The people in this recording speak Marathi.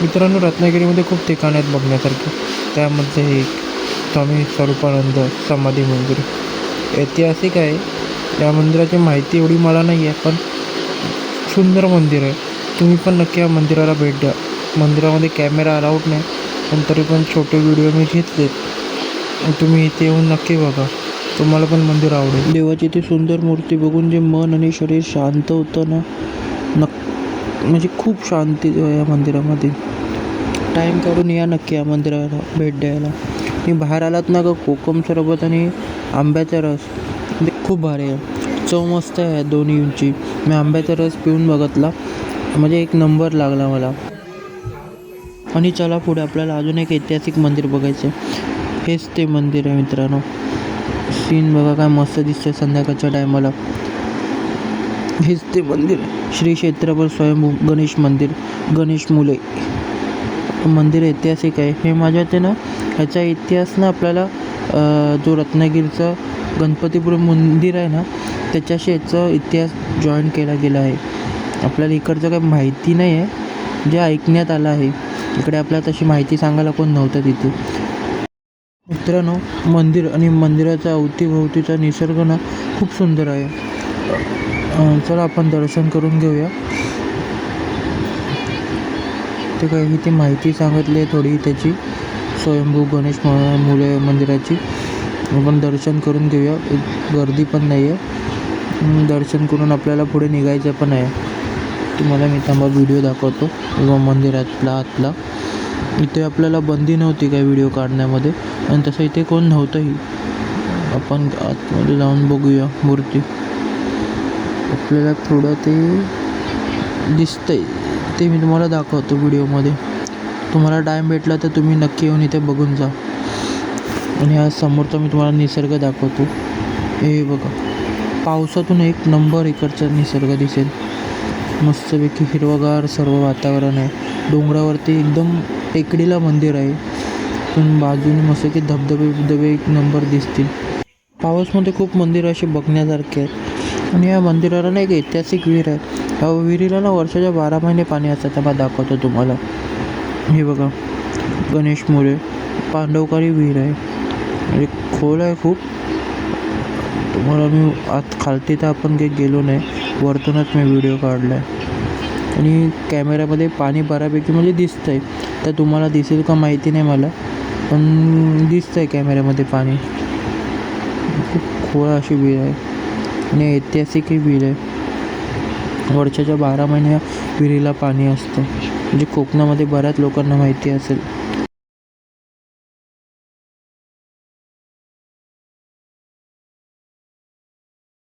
मित्रांनो, रत्नागिरीमध्ये खूप ठिकाणं आहेत बघण्यासारखी. त्यामध्ये एक स्वामी स्वरूपानंद समाधी मंदिर ऐतिहासिक आहे. या मंदिराची माहिती एवढी मला नाही आहे, पण सुंदर मंदिर आहे. तुम्ही पण नक्की या मंदिराला भेट द्या. मंदिरामध्ये कॅमेरा अलाउड नाही, पण तरी पण छोटे व्हिडिओ मी घेतलेत. तुम्ही इथे येऊन नक्की बघा, तुम्हाला पण मंदिर आवडेल. देवाची ती सुंदर मूर्ती बघून जे मन आणि शरीर शांत होतं ना, म्हणजे खूप शांती या मंदिरामध्ये. टाईम काढून या नक्की या मंदिराला भेट द्यायला. मी बाहेर आलात ना, कोकम सरबत आणि आंब्याचा रस म्हणजे खूप भारी आहे. चव मस्त आहे दोन्हींची. मी आंब्याचा रस पिऊन बघितला, म्हणजे एक नंबर लागला मला. आणि चला पुढे आपल्याला अजून एक ऐतिहासिक मंदिर बघायचं आहे. हेच ते मंदिर आहे मित्रांनो. सीन बघा काय मस्त दिसतं संध्याकाळच्या टायमाला. हेच ते मंदिर श्री क्षेत्रफळ स्वयंभू गणेश मंदिर, गणेश मुले मंदिर ऐतिहासिक आहे. हे माझ्या ते ना ह्याचा इतिहास ना आपल्याला जो रत्नागिरीचं गणपतीपुळे मंदिर आहे ना, त्याच्याशी याचा इतिहास जॉईन केला गेला आहे. आपल्याला इकडचं काही माहिती नाही आहे, जे ऐकण्यात आलं आहे. इकडे आपल्याला तशी माहिती सांगायला कोण नव्हतं तिथे. मित्रांनो, मंदिर आणि मंदिराच्या अवतीभोवतीचा निसर्ग ना खूप सुंदर आहे. चला आपण दर्शन करून घेऊया. ते काही इथे माहिती सांगितली आहे थोडी त्याची, स्वयंभू गणेश मुले मंदिराची. आपण दर्शन करून घेऊया. गर्दी पण नाही आहे. दर्शन करून आपल्याला पुढे निघायचं पण आहे. तुम्हाला मी थांबा व्हिडिओ दाखवतो किंवा मंदिरातला आतला. इथे आपल्याला बंदी नव्हती काय व्हिडिओ काढण्यामध्ये, आणि तसं इथे कोण नव्हतंही. आपण आतमध्ये जाऊन बघूया मूर्ती. आपल्याला थोडं ते दिसतंय, ते मी तुम्हाला दाखवतो व्हिडिओमध्ये. तुम्हाला टाईम भेटला तर तुम्ही नक्की येऊन इथे बघून जा. आणि आज समोरचा मी तुम्हाला निसर्ग दाखवतो. हे बघा, पावसातून एक नंबर इकडचा निसर्ग दिसेल. मस्तपैकी हिरवगार सर्व वातावरण आहे. डोंगरावरती एकदम टेकडीला मंदिर आहे. पण बाजूने मस्त की धबधबे एक नंबर दिसतील. पावसमध्ये खूप मंदिरं अशी बघण्यासारखी आहेत. आणि या मंदिराला ना एक ऐतिहासिक विहीर आहे. या विहिरीला ना वर्षाच्या 12 महिने पाणी असतं. तेव्हा दाखवतो तुम्हाला. हे बघा, गणेश मुले पांडवकारी विहीर आहे. म्हणजे खोल आहे खूप. तुम्हाला मी आत खालती तर आपण काही गेलो नाही, वरतूनच मी व्हिडिओ काढला आहे. आणि कॅमेऱ्यामध्ये पाणी बऱ्यापैकी म्हणजे दिसतं आहे. तर तुम्हाला दिसेल का माहिती नाही मला, पण दिसतं आहे कॅमेऱ्यामध्ये पाणी. खूप खोल अशी विहीर आहे आणि ऐतिहासिकही विहीर आहे. वर्षाच्या 12 महिने विहिरीला पाणी असतं. म्हणजे कोकणामध्ये बऱ्याच लोकांना माहिती असेल.